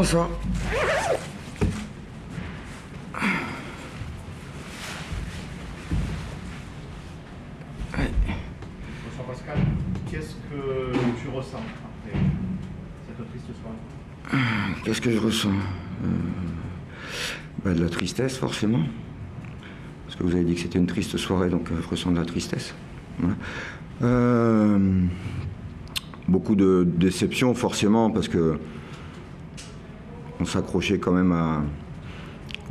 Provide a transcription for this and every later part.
Bonsoir. Bonsoir Pascal, qu'est-ce que tu ressens après cette triste soirée? Qu'est-ce que je ressens? De la tristesse, forcément. Parce que vous avez dit que c'était une triste soirée, donc je ressens de la tristesse. Voilà. Beaucoup de déception, forcément, parce que on s'accrochait quand même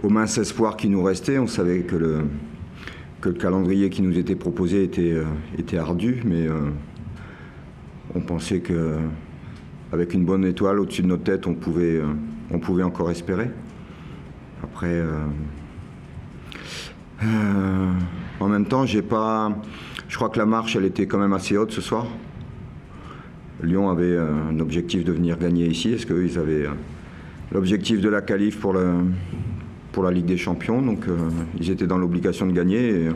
au mince espoir qui nous restait. On savait que le calendrier qui nous était proposé était ardu, mais on pensait qu'avec une bonne étoile au-dessus de notre tête, on pouvait encore espérer. Après, en même temps, je crois que la marche, elle était quand même assez haute ce soir. Lyon avait un objectif de venir gagner ici. Est-ce qu'ils avaient l'objectif de la qualif pour la Ligue des Champions, donc ils étaient dans l'obligation de gagner. Et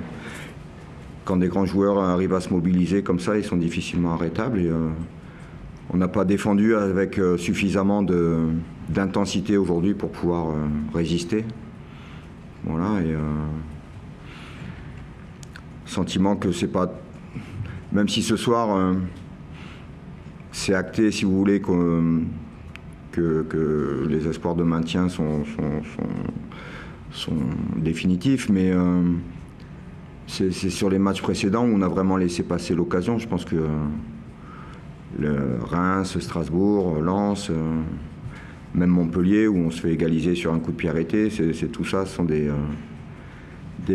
quand des grands joueurs arrivent à se mobiliser comme ça, ils sont difficilement arrêtables. Et on n'a pas défendu avec suffisamment d'intensité aujourd'hui pour pouvoir résister. Voilà, et sentiment que c'est pas... Même si ce soir, c'est acté, si vous voulez, que les espoirs de maintien sont définitifs, mais c'est sur les matchs précédents où on a vraiment laissé passer l'occasion. Je pense que Reims, Strasbourg, Lens, même Montpellier, où on se fait égaliser sur un coup de pied arrêté, tout ça, ce sont des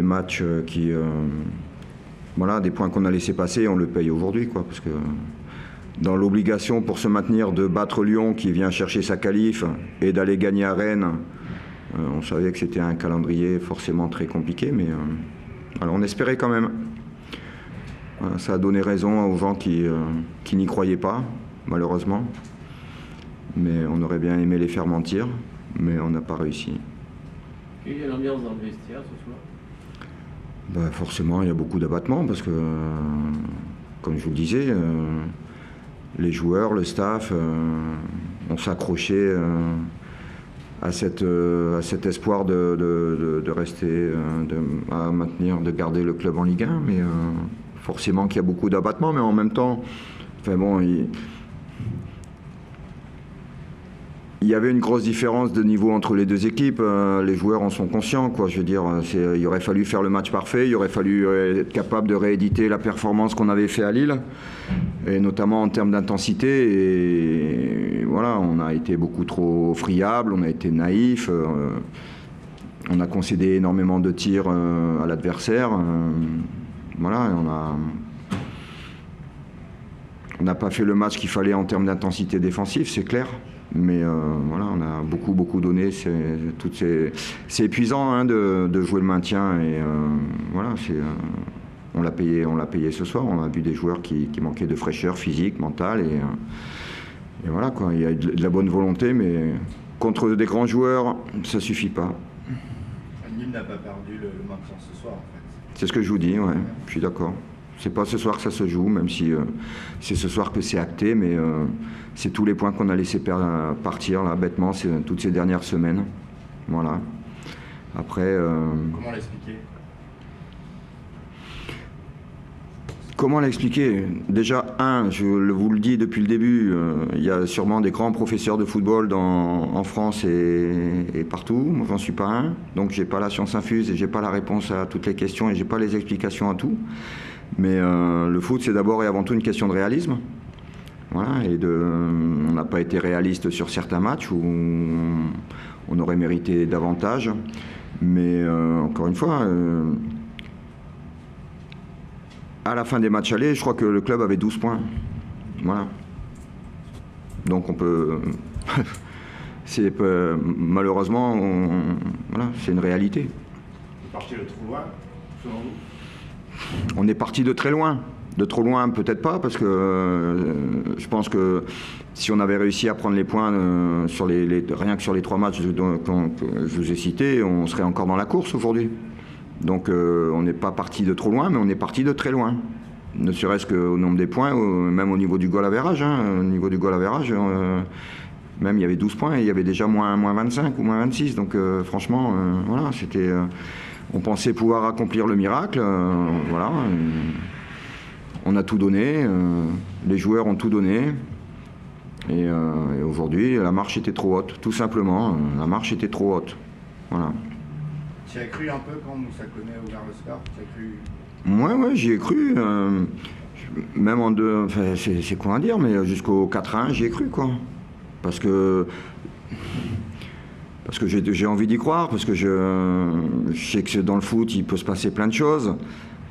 matchs qui... voilà, des points qu'on a laissé passer et on le paye aujourd'hui, quoi, parce que dans l'obligation pour se maintenir de battre Lyon qui vient chercher sa qualif et d'aller gagner à Rennes, on savait que c'était un calendrier forcément très compliqué, mais alors on espérait quand même. Voilà, ça a donné raison aux gens qui n'y croyaient pas, malheureusement. Mais on aurait bien aimé les faire mentir, mais on n'a pas réussi. Quelle est l'ambiance dans le vestiaire ce soir? Forcément, il y a beaucoup d'abattement parce que, comme je vous le disais, les joueurs, le staff, on s'accrochait à cet espoir de rester, à maintenir, de garder le club en Ligue 1. Mais forcément qu'il y a beaucoup d'abattement, mais en même temps, enfin bon, il y avait une grosse différence de niveau entre les deux équipes. Les joueurs en sont conscients, quoi. Je veux dire, il aurait fallu faire le match parfait, il aurait fallu être capable de rééditer la performance qu'on avait fait à Lille, et notamment en termes d'intensité. Et voilà, on a été beaucoup trop friable, on a été naïf, on a concédé énormément de tirs à l'adversaire. Voilà, on n'a pas fait le match qu'il fallait en termes d'intensité défensive, c'est clair. Mais voilà, on a beaucoup donné. C'est épuisant, hein, de jouer le maintien. Et voilà, on l'a payé ce soir. On a vu des joueurs qui manquaient de fraîcheur physique, mentale. Et voilà, quoi. Il y a de la bonne volonté, mais contre des grands joueurs, ça suffit pas. Nîmes n'a pas perdu le maintien ce soir, en fait. C'est ce que je vous dis, ouais. Je suis d'accord. C'est pas ce soir que ça se joue, même si c'est ce soir que c'est acté, mais c'est tous les points qu'on a laissé partir, là, bêtement, toutes ces dernières semaines. Voilà. Après... Comment l'expliquer? Comment l'expliquer? Déjà, je vous le dis depuis le début, il y a sûrement des grands professeurs de football en France et partout. Moi, j'en suis pas un. Donc, j'ai pas la science infuse et j'ai pas la réponse à toutes les questions et j'ai pas les explications à tout. Mais le foot, c'est d'abord et avant tout une question de réalisme. Voilà, et on n'a pas été réaliste sur certains matchs où on aurait mérité davantage. Mais encore une fois, à la fin des matchs allés, je crois que le club avait 12 points. Voilà. Donc on peut... malheureusement, voilà, c'est une réalité. Vous partez de trop loin, selon vous? On est parti de très loin. De trop loin, peut-être pas, parce que je pense que si on avait réussi à prendre les points rien que sur les 3 matchs que je vous ai cités, on serait encore dans la course aujourd'hui. Donc on n'est pas parti de trop loin, mais on est parti de très loin. Ne serait-ce qu'au nombre des points, même au niveau du goal average. Au niveau du goal average, Même il y avait 12 points et il y avait déjà moins 25 ou moins 26. Donc franchement, voilà, c'était, on pensait pouvoir accomplir le miracle. Voilà, on a tout donné, les joueurs ont tout donné. Et aujourd'hui, la marche était trop haute, tout simplement. La marche était trop haute. Voilà. Tu as cru un peu quand Moussa Koné a ouvert le score? Tu as cru? Ouais, j'y ai cru. Même en deux, enfin, c'est quoi à dire, mais jusqu'au 4-1, j'y ai cru, quoi. Parce que j'ai envie d'y croire, parce que je sais que dans le foot, il peut se passer plein de choses.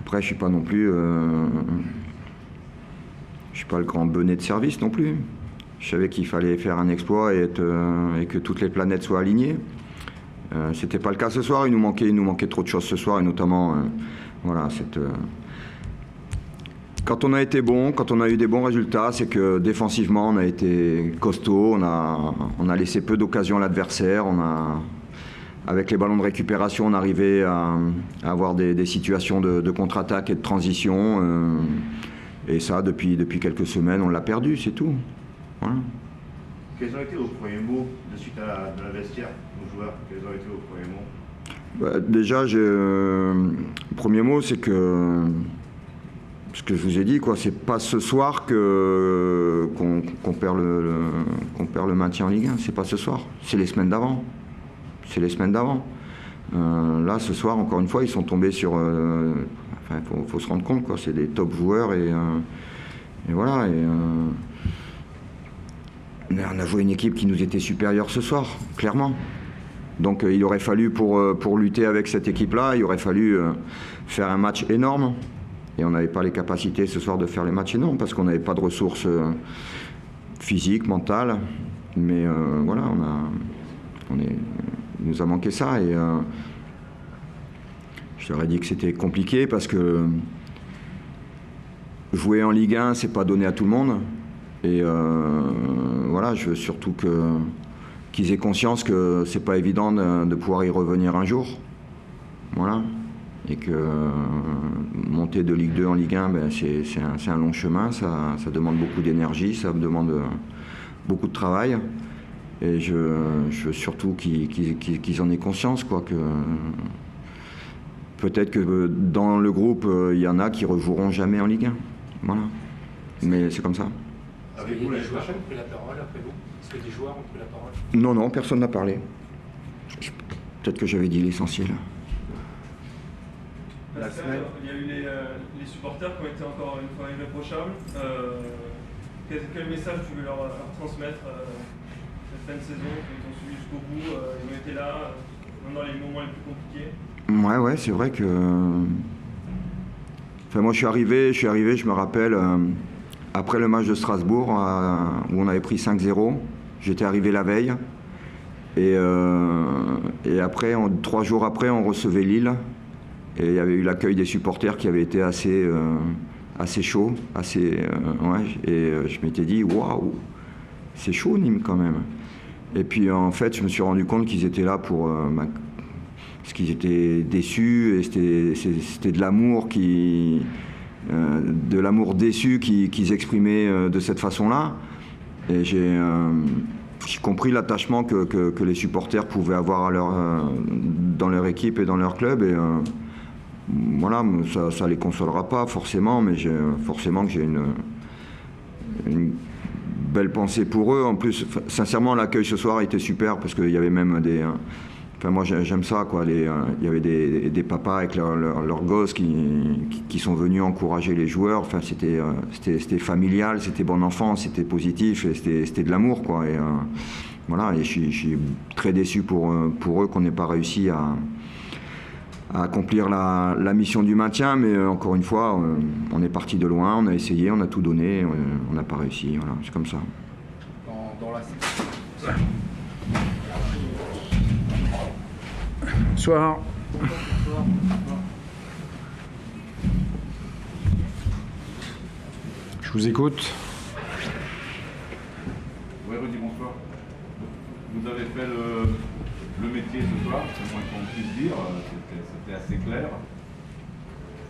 Après, je suis pas non plus, je suis pas le grand bonnet de service non plus. Je savais qu'il fallait faire un exploit et que toutes les planètes soient alignées. C'était pas le cas ce soir. Il nous manquait trop de choses ce soir, et notamment, voilà, quand on a été bon, quand on a eu des bons résultats, c'est que défensivement, on a été costaud, on a laissé peu d'occasions à l'adversaire, avec les ballons de récupération, on arrivait à avoir des situations de contre-attaque et de transition. Et ça, depuis quelques semaines, on l'a perdu, c'est tout. Voilà. Quels ont été vos premiers mots de suite à la vestiaire, aux joueurs? Quels ont été vos premiers mots? Déjà, le premier mot, c'est que ce que je vous ai dit, quoi, c'est pas ce soir qu'on perd le maintien en Ligue 1. C'est pas ce soir, c'est les semaines d'avant. C'est les semaines d'avant. Là, ce soir, encore une fois, ils sont tombés sur. Enfin, faut se rendre compte, quoi. C'est des top joueurs et voilà. On a joué une équipe qui nous était supérieure ce soir, clairement. Donc il aurait fallu, pour lutter avec cette équipe-là, il aurait fallu faire un match énorme. Et on n'avait pas les capacités ce soir de faire les matchs énormes parce qu'on n'avait pas de ressources physiques, mentales. Mais voilà, il nous a manqué ça. Et je leur ai dit que c'était compliqué parce que jouer en Ligue 1, c'est pas donné à tout le monde. Et voilà, je veux surtout qu'ils aient conscience que c'est pas évident de pouvoir y revenir un jour. Voilà. Et que monter de Ligue 2 en Ligue 1, ben, c'est un long chemin, ça demande beaucoup d'énergie, ça demande beaucoup de travail. Et je veux surtout qu'ils en aient conscience, quoi, que peut-être que dans le groupe, il y en a qui ne rejoueront jamais en Ligue 1. Voilà. Mais c'est comme ça. Est-ce que des joueurs ont pris la parole après vous? Est-ce que des joueurs ont pris la parole? Non, personne n'a parlé. Peut-être que j'avais dit l'essentiel. La semaine, il y a eu les supporters qui ont été encore une fois irréprochables. Quel message tu veux leur transmettre cette fin de saison? Ils ont suivi jusqu'au bout, ils ont été là, même dans les moments les plus compliqués. Ouais, c'est vrai que. Enfin, moi, je suis arrivé, je me rappelle, après le match de Strasbourg, où on avait pris 5-0, j'étais arrivé la veille. Et après, 3 jours après, on recevait Lille. Et il y avait eu l'accueil des supporters qui avait été assez chaud. Et je m'étais dit, waouh, c'est chaud Nîmes quand même. Et puis en fait, je me suis rendu compte qu'ils étaient là parce qu'ils étaient déçus. Et c'était de l'amour déçu qu'ils exprimaient de cette façon-là. Et j'ai compris l'attachement que les supporters pouvaient avoir dans leur équipe et dans leur club. Et voilà, ça les consolera pas forcément, mais forcément que j'ai une belle pensée pour eux. En plus, sincèrement, l'accueil ce soir était super parce qu'il y avait même enfin, moi j'aime ça, quoi. Il y avait des papas avec leurs gosses qui sont venus encourager les joueurs. Enfin, c'était familial, c'était bon enfant, c'était positif et c'était de l'amour, quoi. Et voilà, et je suis très déçu pour eux qu'on n'ait pas réussi à accomplir la mission du maintien, mais encore une fois, on est parti de loin, on a essayé, on a tout donné, on n'a pas réussi, voilà, c'est comme ça. Dans la Bonsoir. Je vous écoute. Oui, Rudy, bonsoir. Vous avez fait le métier ce soir, c'est le moins qu'on puisse dire, c'était assez clair.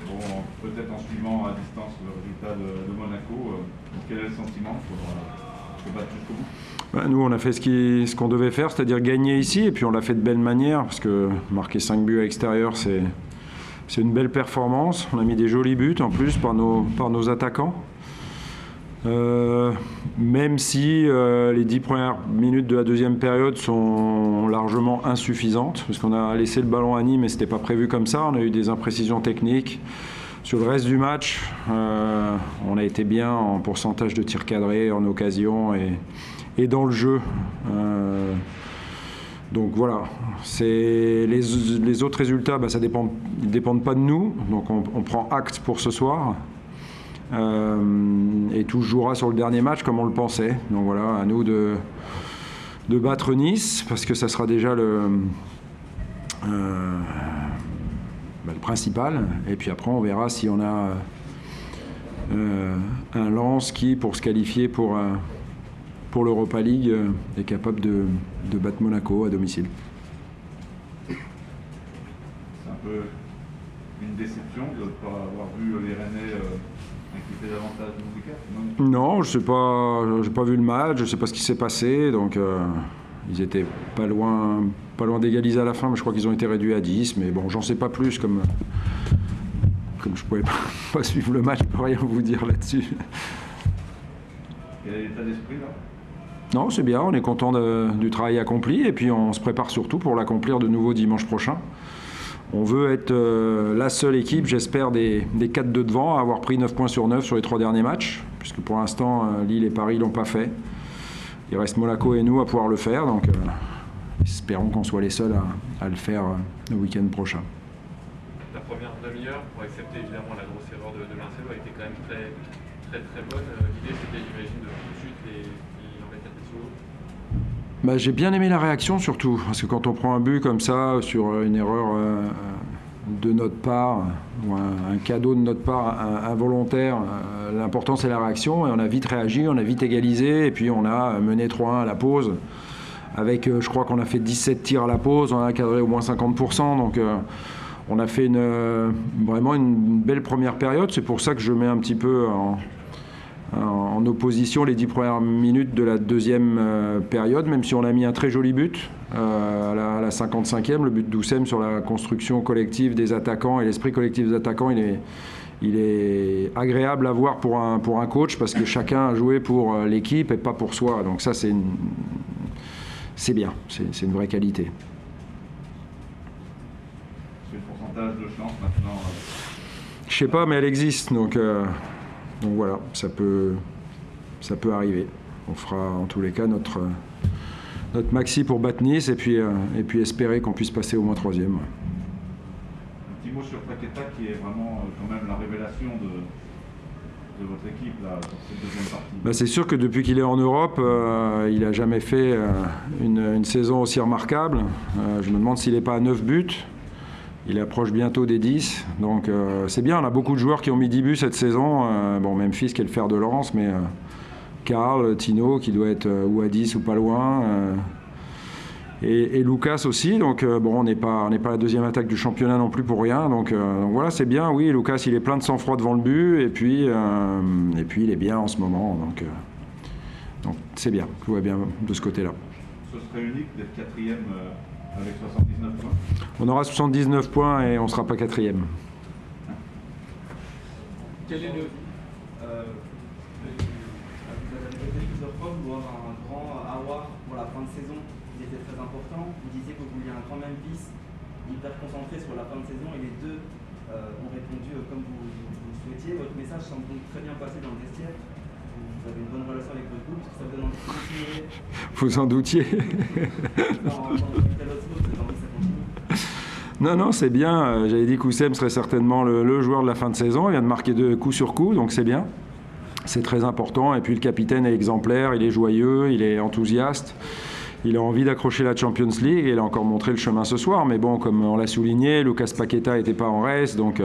Bon, peut-être en suivant à distance le résultat de Monaco, quel est le sentiment pour battre jusqu'au bout? Nous, on a fait ce qu'on devait faire, c'est-à-dire gagner ici, et puis on l'a fait de belle manière, parce que marquer 5 buts à l'extérieur, c'est une belle performance. On a mis des jolis buts en plus par nos attaquants. Même si les 10 premières minutes de la deuxième période sont largement insuffisantes, parce qu'on a laissé le ballon à Nîmes et ce n'était pas prévu comme ça. On a eu des imprécisions techniques. Sur le reste du match, on a été bien en pourcentage de tirs cadrés, en occasion et dans le jeu. Donc voilà, les autres résultats, ils ne dépendent pas de nous, donc on prend acte pour ce soir. Et tout se jouera sur le dernier match comme on le pensait. Donc voilà, à nous de battre Nice, parce que ça sera déjà le principal. Et puis après, on verra si on a un Lens qui, pour se qualifier pour l'Europa League, est capable de battre Monaco à domicile. C'est un peu une déception de ne pas avoir vu les Rennais inquiéter davantage de handicap, non, je sais pas, j'ai pas vu le match, je sais pas ce qui s'est passé, donc ils étaient pas loin d'égaliser à la fin, mais je crois qu'ils ont été réduits à 10, mais bon, j'en sais pas plus, comme je pouvais pas suivre le match, je peux rien vous dire là-dessus. Quel est l'état d'esprit là? Non, c'est bien, on est content du travail accompli, et puis on se prépare surtout pour l'accomplir de nouveau dimanche prochain. On veut être la seule équipe, j'espère, des 4 de devant à avoir pris 9 points sur 9 sur les 3 derniers matchs, puisque pour l'instant, Lille et Paris ne l'ont pas fait. Il reste Monaco et nous à pouvoir le faire, donc espérons qu'on soit les seuls à le faire le week-end prochain. La première demi-heure, pour accepter évidemment la grosse erreur de Marcelo, a été quand même très, très, très bonne. L'idée, c'était, j'imagine, de tout de suite les en mettre la tête sous l'eau. J'ai bien aimé la réaction surtout, parce que quand on prend un but comme ça sur une erreur de notre part, ou un cadeau de notre part involontaire, l'important c'est la réaction, et on a vite réagi, on a vite égalisé, et puis on a mené 3-1 à la pause, avec je crois qu'on a fait 17 tirs à la pause, on a cadré au moins 50%, donc on a fait vraiment une belle première période. C'est pour ça que je mets un petit peu en opposition les 10 premières minutes de la deuxième période, même si on a mis un très joli but à la 55e, le but d'Oussem sur la construction collective des attaquants et l'esprit collectif des attaquants, il est agréable à voir pour un coach, parce que chacun a joué pour l'équipe et pas pour soi, donc ça c'est bien, c'est une vraie qualité. C'est le pourcentage de chance maintenant. Je sais pas, mais elle existe, donc voilà, ça peut arriver. On fera en tous les cas notre maxi pour battre Nice, et puis espérer qu'on puisse passer au moins 3e. Un petit mot sur Paqueta, qui est vraiment quand même la révélation de votre équipe là, sur cette deuxième partie. C'est sûr que depuis qu'il est en Europe, il n'a jamais fait une saison aussi remarquable. Je me demande s'il n'est pas à 9 buts. Il approche bientôt des 10, donc c'est bien. On a beaucoup de joueurs qui ont mis 10 buts cette saison. Memphis qui est le fer de lance, mais Karl, Tino qui doit être ou à 10 ou pas loin, et Lucas aussi. Donc on n'est pas la deuxième attaque du championnat non plus pour rien. Donc voilà, c'est bien. Oui, Lucas, il est plein de sang-froid devant le but, et puis il est bien en ce moment. Donc c'est bien, tout va bien de ce côté-là. Ce serait unique d'être 4e avec 79 points. On aura 79 points et on ne sera pas 4e. Quel est le... Vous avez répété plusieurs fois vouloir un grand Aouar pour la fin de saison. Il était très important. Vous disiez que vous vouliez un grand Memphis, hyper concentré sur la fin de saison, et les deux ont répondu comme vous le souhaitiez. Votre message semble donc très bien passé dans le vestiaire. Vous avez une bonne relation avec votre groupe, ça vous donne envie de continuer. Vous en doutiez. Non, c'est bien. J'avais dit qu'Oussem serait certainement le joueur de la fin de saison. Il vient de marquer 2 coups sur coup, donc c'est bien. C'est très important. Et puis le capitaine est exemplaire, il est joyeux, il est enthousiaste. Il a envie d'accrocher la Champions League, et il a encore montré le chemin ce soir. Mais bon, comme on l'a souligné, Lucas Paqueta n'était pas en reste. Donc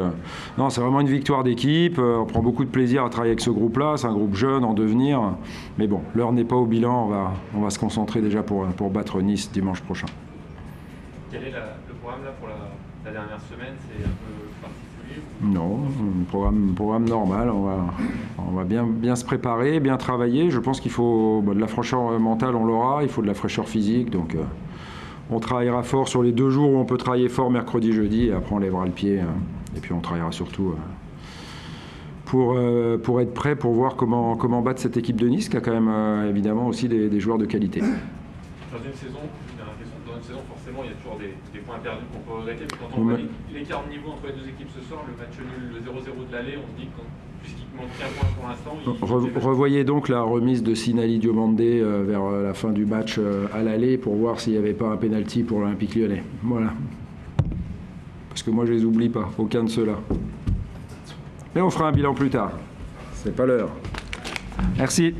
non, c'est vraiment une victoire d'équipe. On prend beaucoup de plaisir à travailler avec ce groupe-là. C'est un groupe jeune, en devenir. Mais bon, l'heure n'est pas au bilan. On va se concentrer déjà pour battre Nice dimanche prochain. Quel est le programme là pour la dernière semaine? C'est un peu particulier? Non, un programme normal. On va bien se préparer, bien travailler. Je pense qu'il faut de la fraîcheur mentale, on l'aura. Il faut de la fraîcheur physique. Donc, on travaillera fort sur les 2 jours où on peut travailler fort, mercredi, jeudi. Et après, on lèvera le pied. Et puis, on travaillera surtout pour être prêt, pour voir comment battre cette équipe de Nice, qui a quand même évidemment aussi des joueurs de qualité. Dans une saison, forcément, il y a toujours des points perdus qu'on peut regretter. Mais quand on voit l'écart de niveau entre les 2 équipes ce soir, le match nul, le 0-0 de l'aller, on se dit que puisqu'il manque qu'un point pour l'instant... Revoyez donc la remise de Sinali Diomandé vers la fin du match à l'aller pour voir s'il n'y avait pas un pénalty pour l'Olympique Lyonnais. Voilà. Parce que moi, je les oublie pas, aucun de ceux-là. Mais on fera un bilan plus tard. C'est pas l'heure. Merci.